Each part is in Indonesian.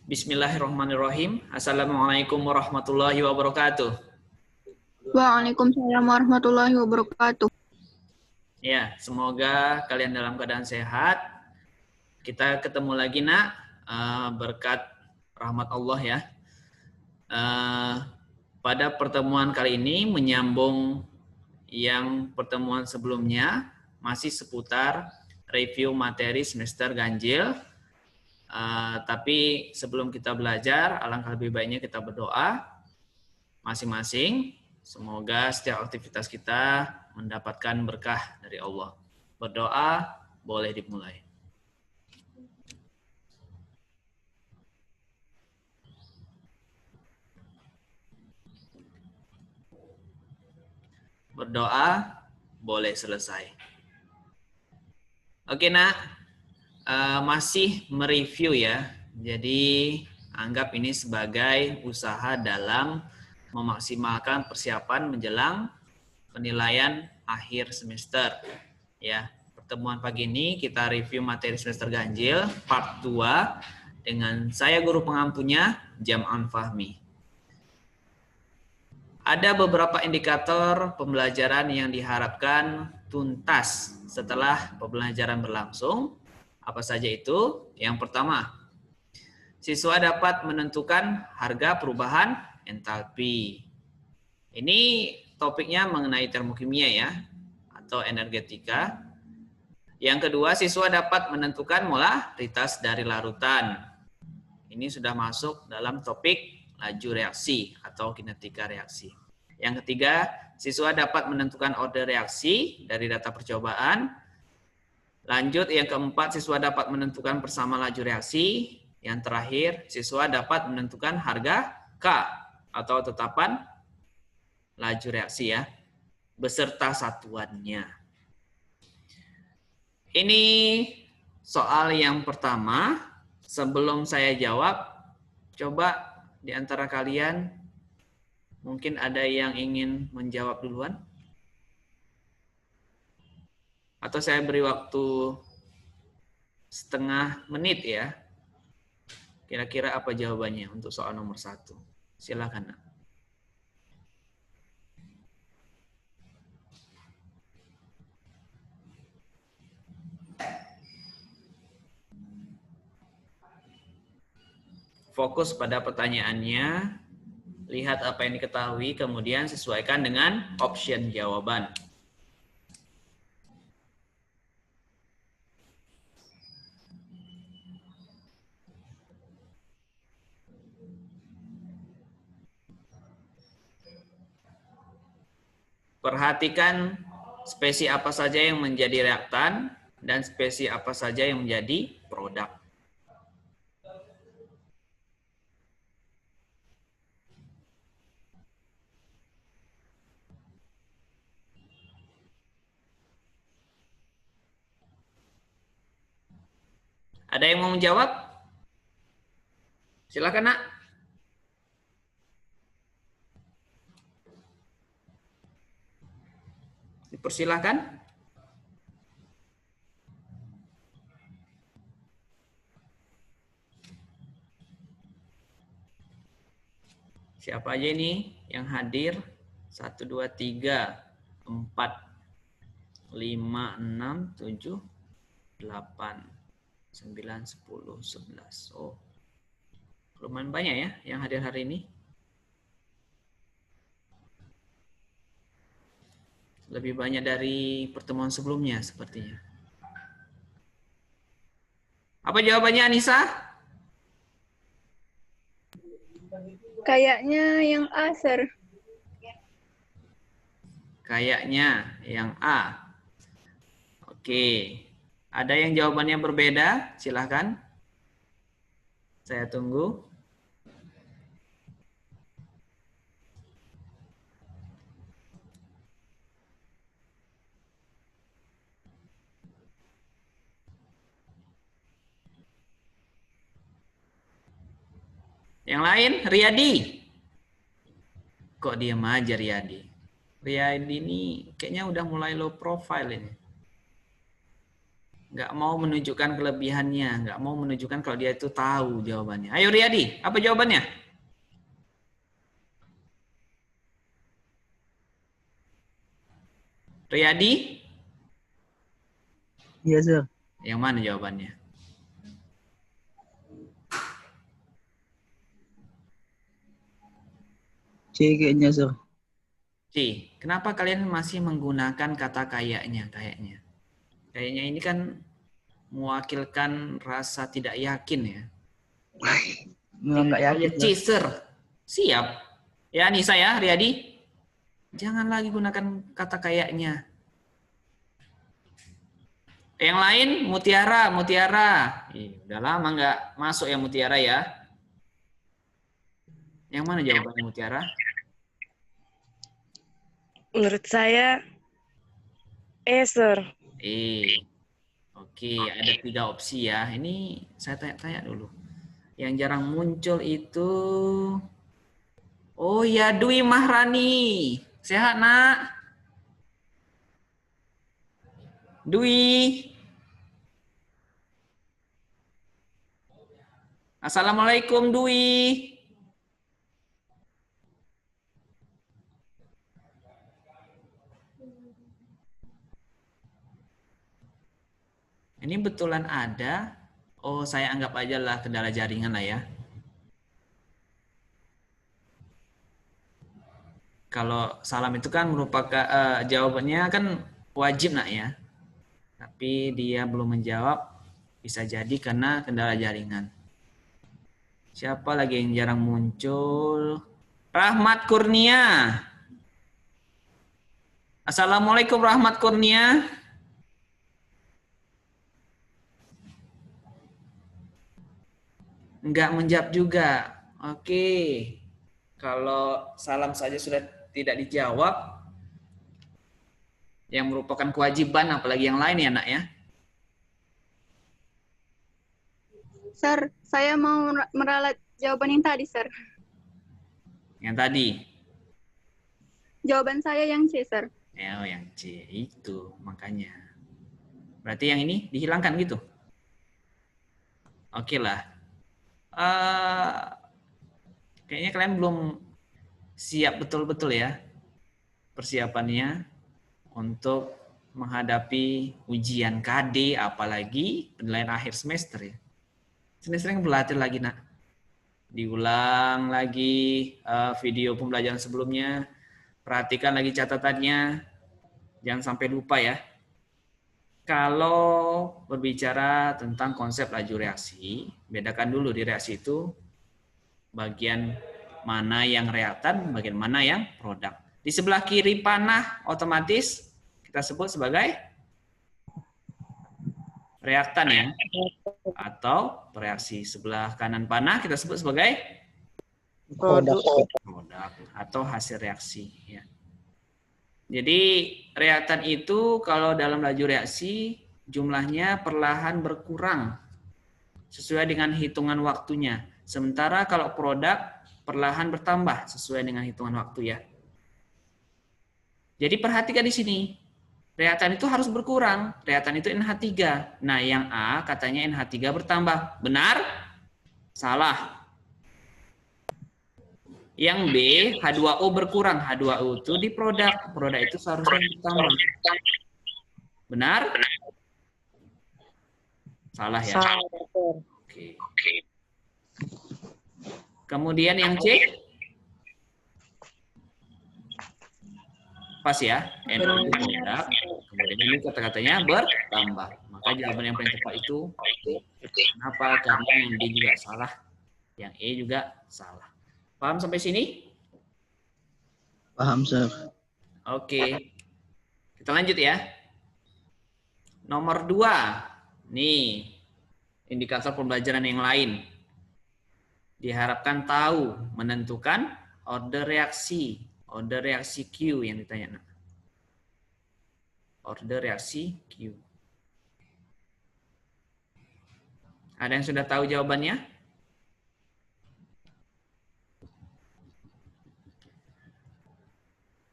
Bismillahirrahmanirrahim. Assalamualaikum warahmatullahi wabarakatuh. Waalaikumsalam warahmatullahi wabarakatuh. Ya, semoga kalian dalam keadaan sehat. Kita ketemu lagi nak, berkat rahmat Allah ya. Pada pertemuan kali ini menyambung yang pertemuan sebelumnya, masih seputar review materi semester ganjil. Tapi sebelum kita belajar, alangkah lebih baiknya kita berdoa masing-masing. Semoga setiap aktivitas kita mendapatkan berkah dari Allah. Berdoa boleh dimulai. Berdoa boleh selesai. Oke nak, masih mereview ya. Jadi anggap ini sebagai usaha dalam memaksimalkan persiapan menjelang penilaian akhir semester. Ya, pertemuan pagi ini kita review materi semester ganjil part 2 dengan saya guru pengampunya Jam'an Fahmi. Ada beberapa indikator pembelajaran yang diharapkan tuntas setelah pembelajaran berlangsung. Apa saja itu? Yang pertama, siswa dapat menentukan harga perubahan entalpi. Ini topiknya mengenai termokimia ya, atau energetika. Yang kedua, siswa dapat menentukan molaritas dari larutan. Ini sudah masuk dalam topik laju reaksi atau kinetika reaksi. Yang ketiga, siswa dapat menentukan order reaksi dari data percobaan. Lanjut, yang keempat, siswa dapat menentukan persama laju reaksi. Yang terakhir, siswa dapat menentukan harga K atau tetapan laju reaksi ya, beserta satuannya. Ini soal yang pertama. Sebelum saya jawab, coba di antara kalian mungkin ada yang ingin menjawab duluan? Atau saya beri waktu setengah menit ya. Kira-kira apa jawabannya untuk soal nomor 1? Silakan. Fokus pada pertanyaannya, lihat apa yang diketahui, kemudian sesuaikan dengan option jawaban. Perhatikan spesies apa saja yang menjadi reaktan dan spesies apa saja yang menjadi produk. Ada yang mau menjawab? Silakan nak. Dipersilakan. Siapa aja ini yang hadir? 1, 2, 3, 4, 5, 6, 7, 8, 9, 10, 11. Oh, lumayan banyak ya yang hadir hari ini. Lebih banyak dari pertemuan sebelumnya sepertinya. Apa jawabannya Anissa? Kayaknya yang A, Sir. Kayaknya yang A. Oke. Ada yang jawabannya berbeda? Silahkan. Saya tunggu. Yang lain, Riyadi. Kok diam aja Riyadi? Riyadi ini kayaknya udah mulai low profile ini. Nggak mau menunjukkan kelebihannya, nggak mau menunjukkan kalau dia itu tahu jawabannya. Ayo Riyadi, apa jawabannya? Riyadi? Iya, Sir. Yang mana jawabannya? C kayaknya, Sir. C. Kenapa kalian masih menggunakan kata kayaknya? Kayaknya ini kan mewakilkan rasa tidak yakin ya. Memang nggak yakin, Sir. Chaser. Siap. Ya, Nisa ya, Riyadi. Jangan lagi gunakan kata kayaknya. Yang lain, Mutiara. Udah lama nggak masuk ya Mutiara ya. Yang mana jawabannya Mutiara? Menurut saya, Sir. Oke, ada 3 opsi ya. Ini saya tanya-tanya dulu. Yang jarang muncul itu, oh ya, Dwi Mahrani. Sehat nak? Dwi. Assalamualaikum Dwi. Ini betulan ada. Oh, saya anggap aja lah kendala jaringan lah ya. Kalau salam itu kan merupakan jawabannya kan wajib nak ya. Tapi dia belum menjawab, bisa jadi karena kendala jaringan. Siapa lagi yang jarang muncul? Rahmat Kurnia. Assalamualaikum Rahmat Kurnia. Enggak menjawab juga. Oke. Kalau salam saja sudah tidak dijawab, yang merupakan kewajiban apalagi yang lain ya nak ya. Sir, saya mau meralat jawaban yang tadi, Sir. Yang tadi. Jawaban saya yang C, Sir. Oh, yang C itu makanya. Berarti yang ini dihilangkan gitu. Oke lah. Kayaknya kalian belum siap betul-betul ya persiapannya untuk menghadapi ujian KD, apalagi penilaian akhir semester ya. Sering-sering berlatih lagi nak. Diulang lagi video pembelajaran sebelumnya. Perhatikan lagi catatannya. Jangan sampai lupa ya. Kalau berbicara tentang konsep laju reaksi, bedakan dulu di reaksi itu bagian mana yang reaktan, bagian mana yang produk. Di sebelah kiri panah otomatis kita sebut sebagai reaktan ya, atau reaksi. Sebelah kanan panah kita sebut sebagai Produk. atau hasil reaksi ya. Jadi reaktan itu kalau dalam laju reaksi jumlahnya perlahan berkurang sesuai dengan hitungan waktunya. Sementara kalau produk perlahan bertambah sesuai dengan hitungan waktu ya. Jadi perhatikan di sini. Reaktan itu harus berkurang. Reaktan itu NH3. Nah, yang A katanya NH3 bertambah. Benar? Salah. Yang B, H2O berkurang. H2O itu di produk. Produk itu seharusnya bertambah. Benar? Salah ya? Oke. Kemudian yang C? Pas ya? NO itu produk. Kemudian ini kata-katanya bertambah. Maka jawaban yang paling tepat itu kenapa? Karena yang D juga salah. Yang E juga salah. Paham sampai sini? Paham, Sir. Oke. Kita lanjut ya. Nomor 2. Nih, indikator pembelajaran yang lain. Diharapkan tahu menentukan order reaksi. Order reaksi Q yang ditanya. Order reaksi Q. Ada yang sudah tahu jawabannya?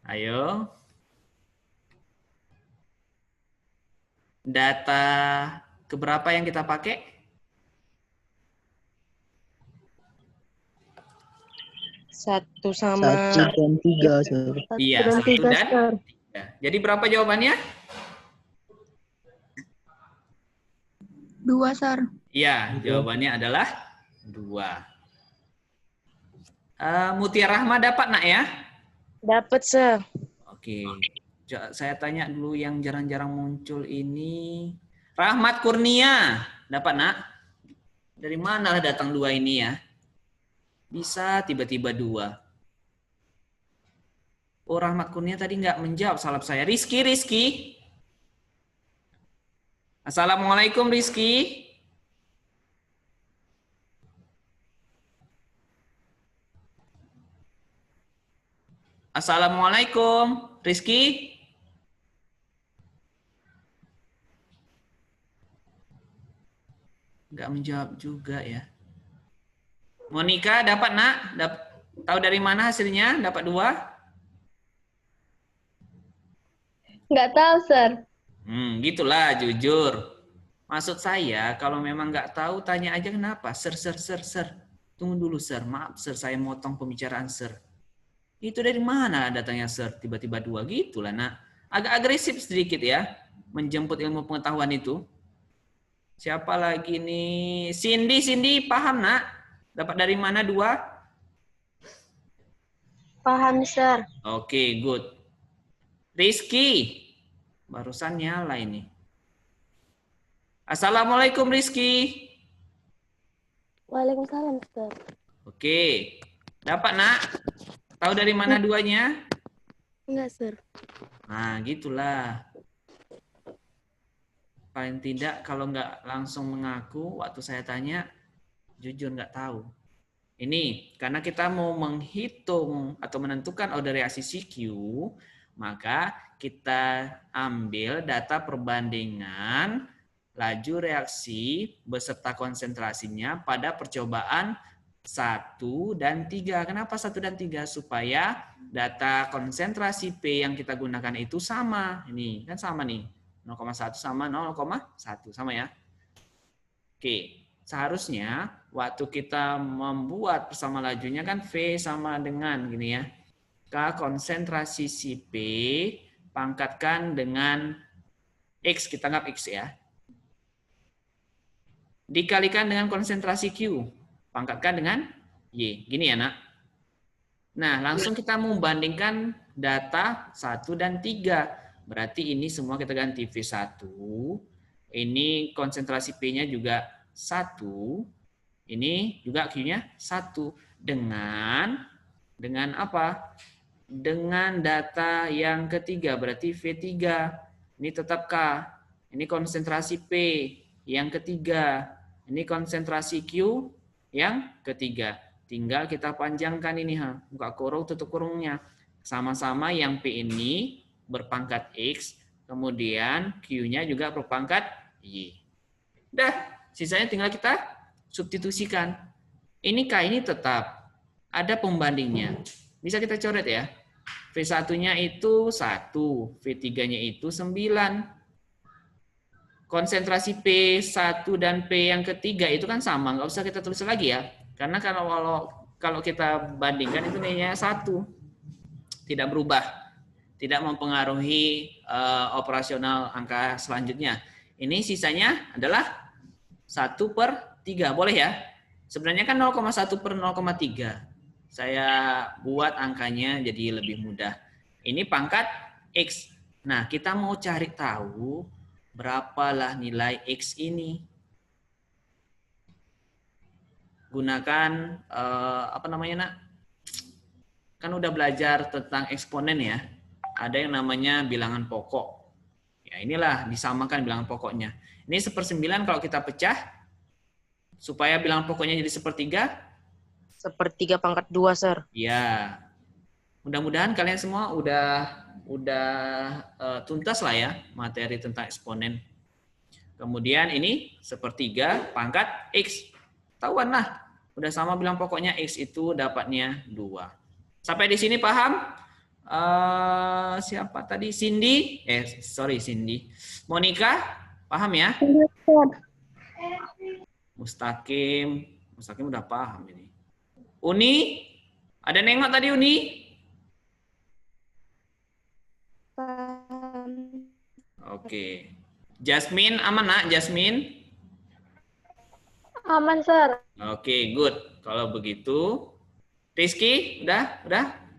Ayo. Data keberapa yang kita pakai? Satu sama 1 dan 3, Sir. Iya, 1 dan 3. Jadi berapa jawabannya? 2, Sir. Iya, jawabannya adalah 2. Mutia Rahma dapat, Nak, ya? dapat, Sir. Oke. Saya tanya dulu yang jarang-jarang muncul ini. Rahmat Kurnia. Dapat, Nak? Dari mana datang 2 ini ya? Bisa tiba-tiba 2. Oh, Rahmat Kurnia tadi nggak menjawab salam saya. Rizky. Assalamualaikum, Rizky. Assalamualaikum, Rizky. Nggak menjawab juga ya. Monica dapat, Nak? Tahu dari mana hasilnya? Dapat 2? Nggak tahu, Sir. Gitulah, jujur. Maksud saya, kalau memang nggak tahu, tanya aja kenapa. Sir. Tunggu dulu, Sir. Maaf, Sir. Saya motong pembicaraan, Sir. Itu dari mana datangnya, Sir? Tiba-tiba 2. Gitulah, Nak. Agak agresif sedikit ya. Menjemput ilmu pengetahuan itu. Siapa lagi nih? Cindy, paham, Nak? Dapat dari mana 2? Paham, Sir. Oke, good. Rizky. Barusan nyala ini. Assalamualaikum, Rizky. Waalaikumsalam, Sir. Oke. Dapat, Nak? Tahu dari mana 2-nya? Enggak, Sir. Nah, gitulah. Paling tidak kalau nggak langsung mengaku, waktu saya tanya, jujur nggak tahu. Ini, karena kita mau menghitung atau menentukan order reaksi CQ, maka kita ambil data perbandingan laju reaksi beserta konsentrasinya pada percobaan 1 dan 3. Kenapa 1 dan 3? Supaya data konsentrasi P yang kita gunakan itu sama. Ini kan sama nih. 0,1 sama 0,1. Sama ya? Oke. Seharusnya waktu kita membuat persama lajunya kan V sama dengan gini ya. K konsentrasi si P pangkatkan dengan X. Kita anggap X ya. Dikalikan dengan konsentrasi Q. Pangkatkan dengan Y. Gini ya, Nak. Nah, langsung kita membandingkan data 1 dan 3. Berarti ini semua kita ganti V1. Ini konsentrasi P-nya juga 1. Ini juga Q-nya 1. Dengan apa? Dengan data yang ketiga. Berarti V3. Ini tetap K. Ini konsentrasi P yang ketiga. Ini konsentrasi Q yang ketiga. Tinggal kita panjangkan ini, buka kurung, tutup kurungnya. Sama-sama yang P ini berpangkat X, kemudian Q-nya juga berpangkat Y. Udah, sisanya tinggal kita substitusikan. Ini K ini tetap ada pembandingnya. Bisa kita coret ya. V1-nya itu 1, V3-nya itu 9. Konsentrasi P1 dan P yang ketiga itu kan sama, nggak usah kita tulis lagi ya. Karena kalau kita bandingkan itu nilainya 1. Tidak berubah. Tidak mempengaruhi operasional angka selanjutnya. Ini sisanya adalah 1/3. Boleh ya? Sebenarnya kan 0,1 per 0,3. Saya buat angkanya jadi lebih mudah. Ini pangkat X. Nah, kita mau cari tahu berapalah nilai X ini. Gunakan apa namanya, Nak? Kan udah belajar tentang eksponen ya. Ada yang namanya bilangan pokok. Ya, inilah disamakan bilangan pokoknya. Ini 1/9 kalau kita pecah supaya bilangan pokoknya jadi 1/3. 1/3 pangkat 2, Sir. Ya. Mudah-mudahan kalian semua udah tuntas lah ya materi tentang eksponen. Kemudian ini 1/3 pangkat X. Tahuan lah. Udah sama bilang pokoknya X itu dapatnya 2. Sampai di sini paham? Siapa tadi? Cindy. Cindy. Monica, Paham ya? Iya, Sir. Mustaqim udah paham ini. Uni, ada nengok tadi Uni? Paham. Oke. Jasmine aman nak? Jasmine? Aman, Sir. Oke, good. Kalau begitu, Rizky, udah?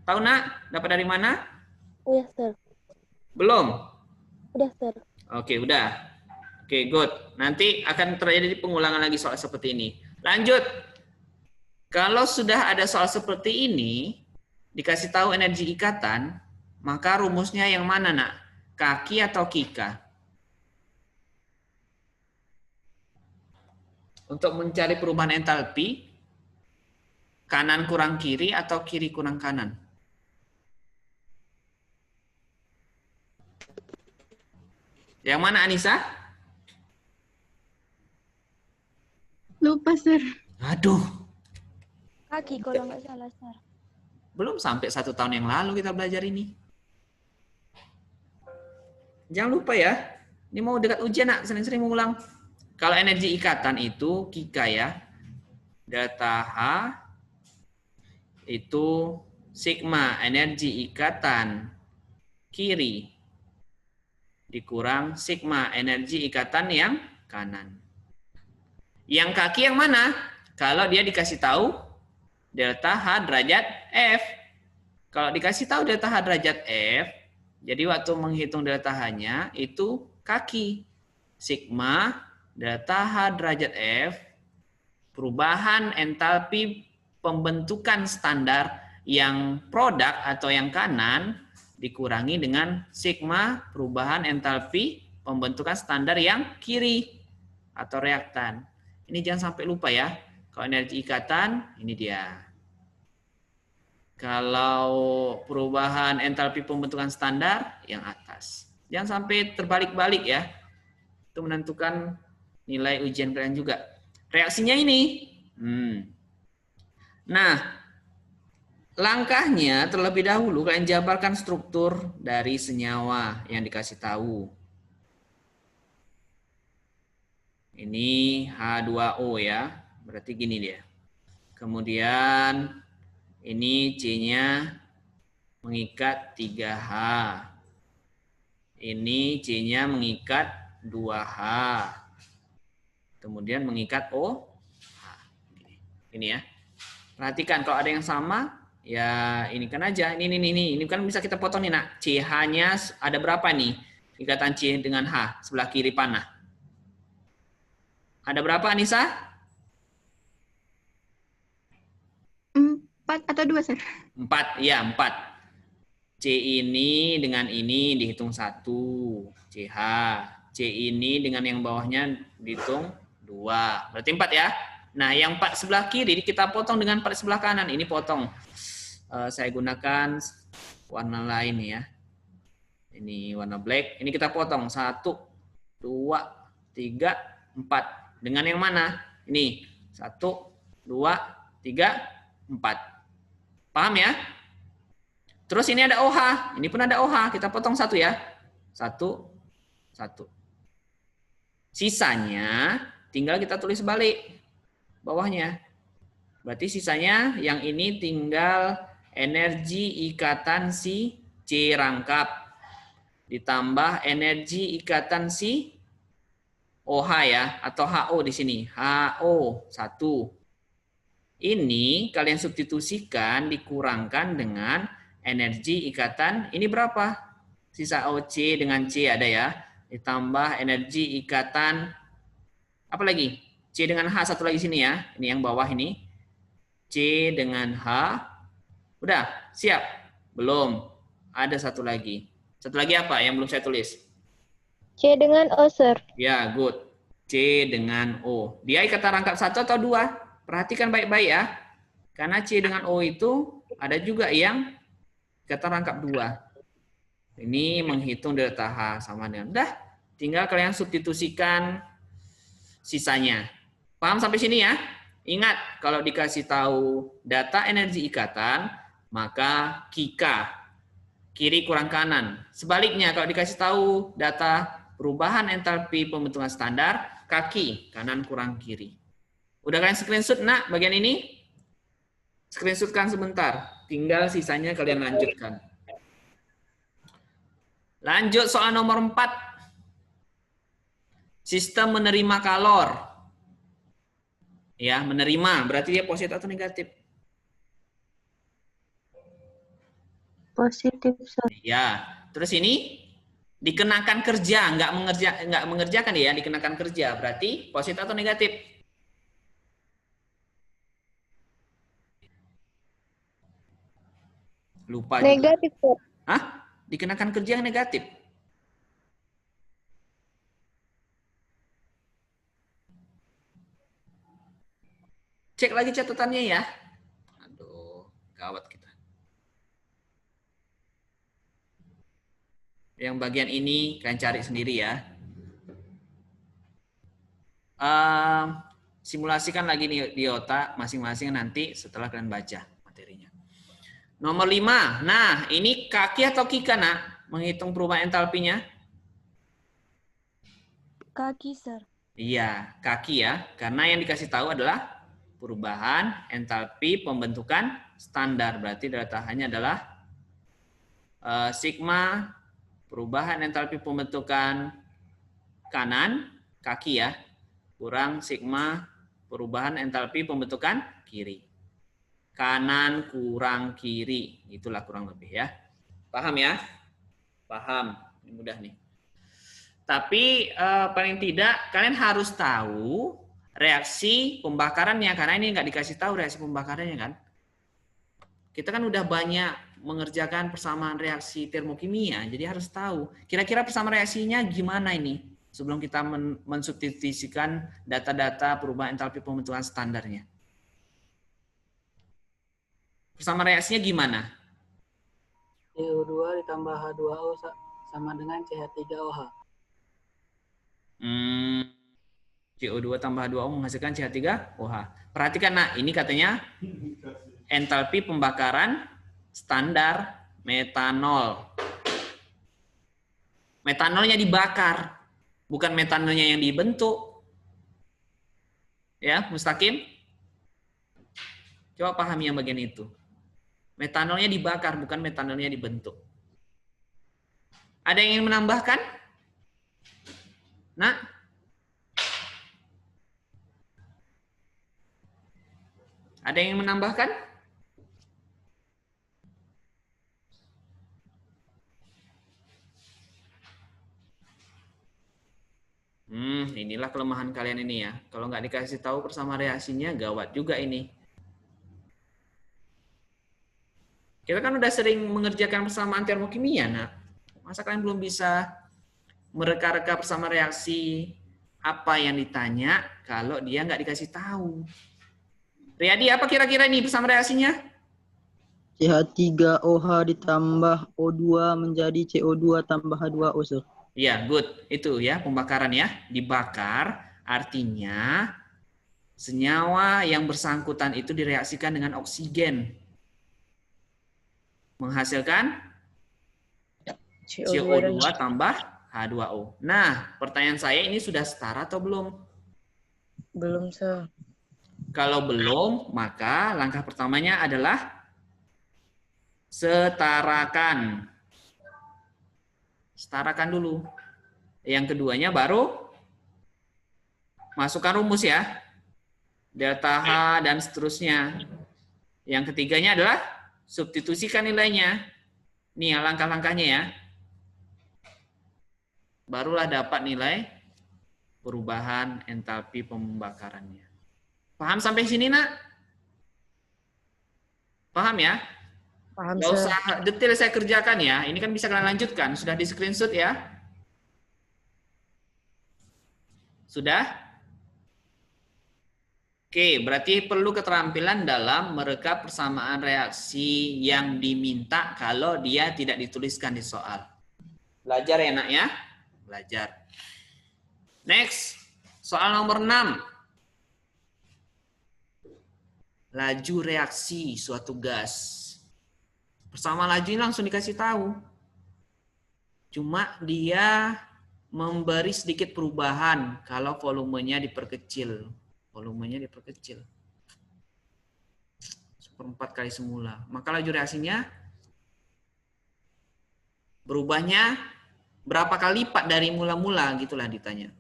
Tahu nak? Dapat dari mana? Udah, Sir. Belum? Udah, Sir. Oke, udah. Oke, good. Nanti akan terjadi pengulangan lagi soal seperti ini. Lanjut. Kalau sudah ada soal seperti ini, dikasih tahu energi ikatan, maka rumusnya yang mana, nak? Kaki atau kika? Untuk mencari perubahan entalpi, kanan kurang kiri atau kiri kurang kanan? Yang mana, Anissa? Lupa, Sir. Aduh, Kaki kalau nggak salah, Sir. belum sampai 1 tahun yang lalu kita belajar ini. Jangan lupa ya, ini mau dekat ujian nak, sering-sering mengulang. Kalau energi ikatan itu kika ya, delta H itu sigma energi ikatan kiri dikurang sigma energi ikatan yang kanan. Yang kaki yang mana? Kalau dia dikasih tahu delta H derajat F. Kalau dikasih tahu delta H derajat F, jadi waktu menghitung delta H-nya itu kaki. Sigma delta H derajat F, perubahan entalpi pembentukan standar yang produk atau yang kanan dikurangi dengan sigma perubahan entalpi pembentukan standar yang kiri atau reaktan. Ini jangan sampai lupa ya. Kalau energi ikatan, ini dia. Kalau perubahan entalpi pembentukan standar, yang atas. Jangan sampai terbalik-balik ya. Itu menentukan nilai ujian kalian juga. Reaksinya ini. Nah, langkahnya terlebih dahulu kalian jabarkan struktur dari senyawa yang dikasih tahu. Ini H2O ya, berarti gini dia. Kemudian ini C-nya mengikat 3H. Ini C-nya mengikat 2H. Kemudian mengikat O. Ini ya. Perhatikan kalau ada yang sama, ya ini kan aja. Ini kan bisa kita potong nih nak. CH-nya ada berapa nih? Ikatan C dengan H sebelah kiri panah. Ada berapa, Anissa? 4 atau 2, Sir? 4, ya 4. C ini dengan ini dihitung 1, CH. C ini dengan yang bawahnya dihitung 2. Berarti 4 ya. Nah, yang 4 sebelah kiri kita potong dengan 4 sebelah kanan. Ini potong. Saya gunakan warna lain ya. Ini warna black. Ini kita potong 1, 2, 3, 4. Dengan yang mana? Ini 1, 2, 3, 4. Paham ya? Terus ini ada OH. Ini pun ada OH. Kita potong 1 ya. 1, 1. Sisanya tinggal kita tulis balik bawahnya. Berarti sisanya yang ini tinggal energi ikatan si C rangkap ditambah energi ikatan si OH ya, atau HO di sini. HO 1. Ini kalian substitusikan dikurangkan dengan energi ikatan. Ini berapa? Sisa OC dengan C ada ya. Ditambah energi ikatan. Apa lagi? C dengan H satu lagi sini ya. Ini yang bawah ini. C dengan H. Udah, siap? Belum. Ada satu lagi. Satu lagi apa yang belum saya tulis? C dengan O, Sir. Ya, good. C dengan O. Dia ikatan rangkap 1 atau 2? Perhatikan baik-baik ya. Karena C dengan O itu ada juga yang ikatan rangkap 2. Ini menghitung delta H sama dengan. Udah, tinggal kalian substitusikan sisanya. Paham sampai sini ya? Ingat, kalau dikasih tahu data energi ikatan, maka kika. Kiri kurang kanan. Sebaliknya, kalau dikasih tahu data perubahan entalpi pembentukan standar kaki kanan kurang kiri. Udah kalian screenshot nak bagian ini? Screenshotkan sebentar. Tinggal sisanya kalian lanjutkan. Lanjut soal nomor 4. Sistem menerima kalor. Ya, menerima. Berarti dia positif atau negatif? Positif, Sir. Ya. Terus ini dikenakan kerja, nggak mengerjakan ya, dikenakan kerja. Berarti positif atau negatif? Lupa juga. Negatif, Sir. Hah? Dikenakan kerja yang negatif? Cek lagi catatannya ya. Aduh, gawat kita. Yang bagian ini kalian cari sendiri ya. Simulasikan lagi di otak masing-masing nanti setelah kalian baca materinya. Nomor 5. Nah, ini kaki atau kika, nak? Menghitung perubahan entalpinya? Kaki, Sir. Iya, kaki ya. Karena yang dikasih tahu adalah perubahan entalpi pembentukan standar. Berarti data tahannya adalah sigma perubahan entalpi pembentukan kanan, kaki ya, kurang sigma perubahan entalpi pembentukan kiri. Kanan kurang kiri, itulah kurang lebih ya. Paham ya? Paham, ini mudah nih. Tapi paling tidak kalian harus tahu reaksi pembakarannya, karena ini nggak dikasih tahu reaksi pembakarannya kan. Kita kan udah banyak mengerjakan persamaan reaksi termokimia, jadi harus tahu kira-kira persamaan reaksinya gimana ini sebelum kita mensubstitusikan data-data perubahan entalpi pembentukan standarnya. Persamaan reaksinya gimana? CO2 ditambah H2O sama dengan CH3OH. CO2 tambah H2O menghasilkan CH3OH. Perhatikan nak, ini katanya entalpi pembakaran standar metanol. Metanolnya dibakar, bukan metanolnya yang dibentuk. Ya, Mustaqim? Coba pahami yang bagian itu. Metanolnya dibakar, bukan metanolnya dibentuk. Ada yang ingin menambahkan? Nak? Ada yang ingin menambahkan? Inilah kelemahan kalian ini ya. Kalau nggak dikasih tahu persamaan reaksinya, gawat juga ini. Kita kan udah sering mengerjakan persamaan termokimia, nah. Masa kalian belum bisa mereka-reka persamaan reaksi apa yang ditanya kalau dia nggak dikasih tahu? Riyadi, apa kira-kira ini persamaan reaksinya? CH3OH ditambah O2 menjadi CO2 tambah H2O, Sir. Iya, good. Itu ya, pembakaran ya. Dibakar artinya senyawa yang bersangkutan itu direaksikan dengan oksigen. Menghasilkan CO2 tambah H2O. Nah, pertanyaan saya ini sudah setara atau belum? Belum, Sir. Kalau belum, maka langkah pertamanya adalah setarakan. Setarakan dulu. Yang keduanya baru masukkan rumus ya. Delta H dan seterusnya. Yang ketiganya adalah substitusikan nilainya. Nih ya langkah-langkahnya ya. Barulah dapat nilai perubahan entalpi pembakarannya. Paham sampai sini, nak? Paham ya? Paham, Nggak Sir. usah detail saya kerjakan ya. Ini kan bisa kalian lanjutkan. Sudah di screenshot ya? Sudah? Oke, berarti perlu keterampilan dalam mereka persamaan reaksi yang diminta kalau dia tidak dituliskan di soal. Belajar ya, nak ya? Belajar. Next, soal nomor 6. Laju reaksi suatu gas. Persamaan laju ini langsung dikasih tahu. Cuma dia memberi sedikit perubahan kalau volumenya diperkecil. Volumenya diperkecil. 1/4 kali semula. Maka laju reaksinya berubahnya berapa kali lipat dari mula-mula, gitulah ditanya.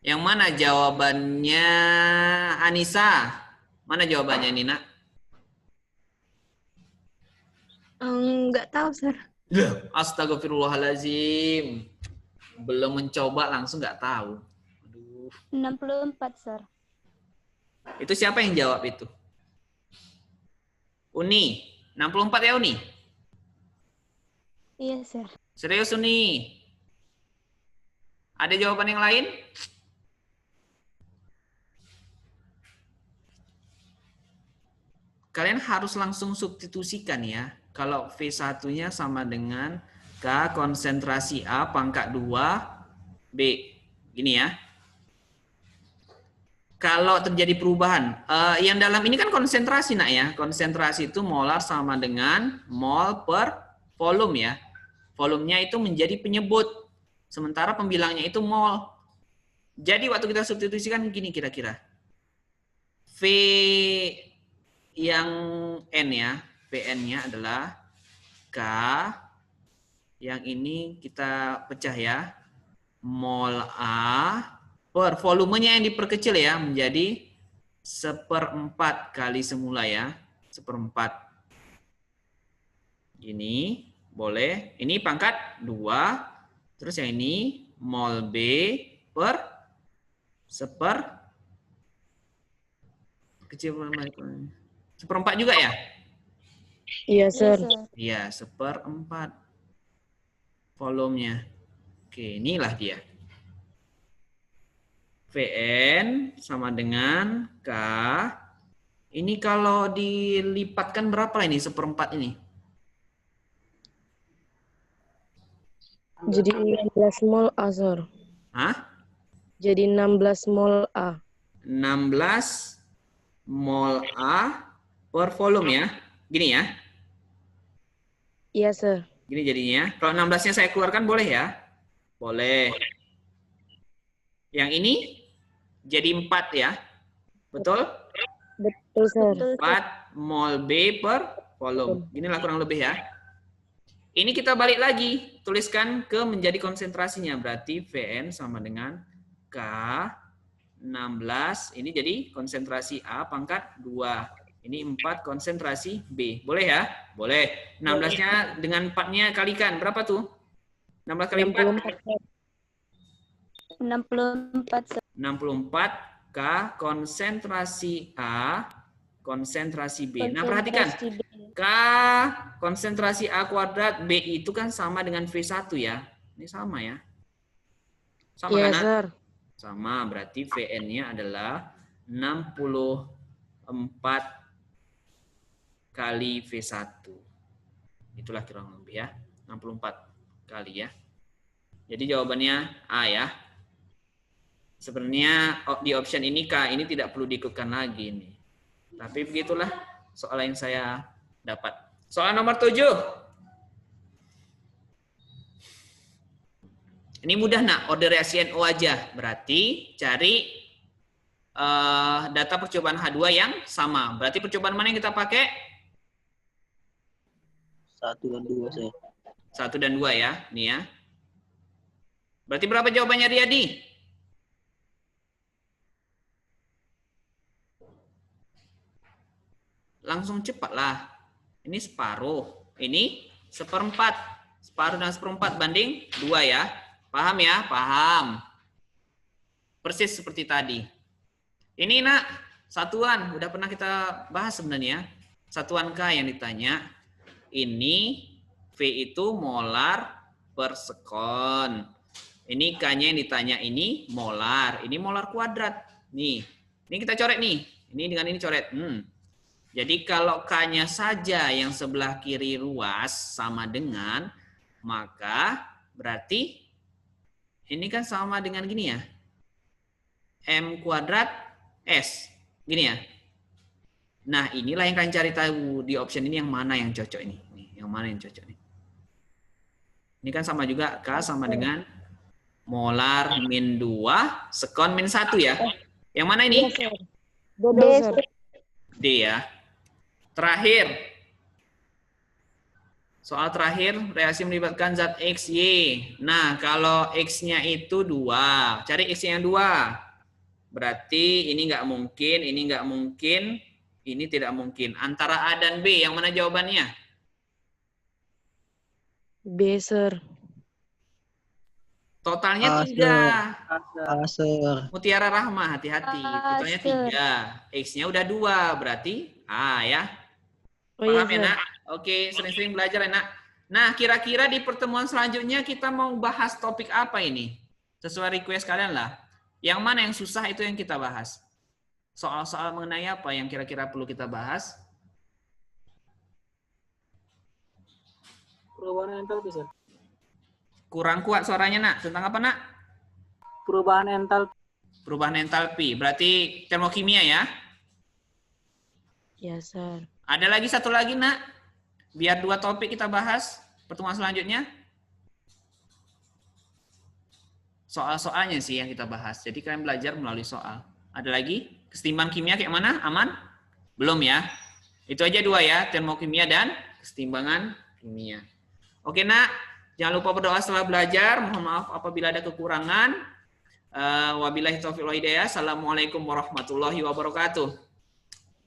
Yang mana jawabannya, Anissa? Mana jawabannya, Nina? Nggak tahu, Sir. Astagfirullahaladzim. Belum mencoba langsung nggak tahu. Aduh. 64, Sir. Itu siapa yang jawab itu? Uni. 64 ya, Uni? Iya, Sir. Serius, Uni? Ada jawaban yang lain? Kalian harus langsung substitusikan ya. Kalau V1-nya sama dengan K konsentrasi A pangkat 2 B. Gini ya. Kalau terjadi perubahan, yang dalam ini kan konsentrasi nak ya. Konsentrasi itu molar sama dengan mol per volume ya. Volumenya itu menjadi penyebut. Sementara pembilangnya itu mol. Jadi waktu kita substitusikan gini kira-kira. V yang N ya. Vn-nya adalah K. Yang ini kita pecah ya. Mol A per volumenya yang diperkecil ya menjadi 1/4 kali semula ya. 1/4. Ini boleh. Ini pangkat 2. Terus yang ini mol B per 1/4 juga ya? Iya, Sir. Iya, 1/4 volumenya. Oke, inilah dia. Vn sama dengan K. Ini kalau dilipatkan berapa ini 1/4 ini? Jadi 16 mol A, Sir. Hah? Jadi 16 mol A. 16 mol A per volume ya. Gini ya. Iya, Sir. Gini jadinya. Kalau 16-nya saya keluarkan boleh ya? Boleh. Yang ini jadi 4 ya. Betul? Betul, Sir. 4 mol B per volume. Inilah kurang lebih ya. Ini kita balik lagi. Tuliskan ke menjadi konsentrasinya. Berarti Vn sama dengan K 16. Ini jadi konsentrasi A pangkat 2. Ini 4 konsentrasi B. Boleh ya? Boleh. 16-nya dengan 4-nya kalikan. Berapa tuh? 16 kali 4? 64, Sir. 64 K konsentrasi A konsentrasi B. Nah, perhatikan. Konsentrasi B. K konsentrasi A kuadrat B itu kan sama dengan V1 ya. Ini sama ya. Sama Iya, kan? Nak? Sir. Sama, berarti Vn-nya adalah 64 kali V1. Itulah kurang lebih ya. 64 kali ya. Jadi jawabannya A ya. Sebenarnya di option ini K ini tidak perlu diikutkan lagi nih. Tapi begitulah soal yang saya dapat. Soal nomor 7. Ini mudah nak, order reaksi NO aja. Berarti cari data percobaan H2 yang sama. Berarti percobaan mana yang kita pakai? 1 dan 2 saya. 1 dan 2 ya. Nih ya. Berarti berapa jawabannya Riyadi? Langsung cepat lah. Ini separuh. Ini 1/4. Separuh dan 1/4 banding 2 ya. Paham ya? Paham. Persis seperti tadi. Ini nak, satuan. Udah pernah kita bahas sebenarnya. Satuan K yang ditanya. Ini V itu molar per sekon. Ini K-nya yang ditanya ini molar. Ini molar kuadrat. Nih. Ini kita coret nih. Ini dengan ini coret. Jadi kalau K-nya saja yang sebelah kiri ruas sama dengan, maka berarti ini kan sama dengan gini ya. M kuadrat S. Gini ya. Nah inilah yang kalian cari tahu di option ini yang mana yang cocok ini. Yang mana yang cocok nih. Ini kan sama juga, K sama dengan molar min 2, sekon min 1 ya. Yang mana ini? D, sir. D ya. Terakhir. Soal terakhir, reaksi melibatkan zat X, Y. Nah, kalau X-nya itu 2. Cari X-nya yang 2. Berarti ini nggak mungkin, ini nggak mungkin, ini tidak mungkin. Antara A dan B, yang mana jawabannya? B, sir. Totalnya A, 3. Sir. Mutiara Rahma, hati-hati. Totalnya 3. X-nya udah 2, berarti A ya. Oh iya, Paham ya, sir. Nak? Oke, sering-sering belajar ya, Nak. Nah, kira-kira di pertemuan selanjutnya kita mau bahas topik apa ini? Sesuai request kalian lah. Yang mana yang susah itu yang kita bahas. Soal-soal mengenai apa yang kira-kira perlu kita bahas? Perubahan entalpi, Sir. Kurang kuat suaranya, Nak. Tentang apa, Nak? Perubahan entalpi. Perubahan entalpi. Berarti termokimia ya? Ya, sir. Ada lagi satu lagi, Nak? Biar 2 topik kita bahas pertemuan selanjutnya. Soal-soalnya sih yang kita bahas. Jadi kalian belajar melalui soal. Ada lagi? Kesetimbangan kimia kayak mana? Aman? Belum ya? Itu aja 2 ya. Termokimia dan kesetimbangan kimia. Oke, Nak. Jangan lupa berdoa setelah belajar. Mohon maaf apabila ada kekurangan. Wabillahi taufiq wal hidayah. Assalamualaikum warahmatullahi wabarakatuh.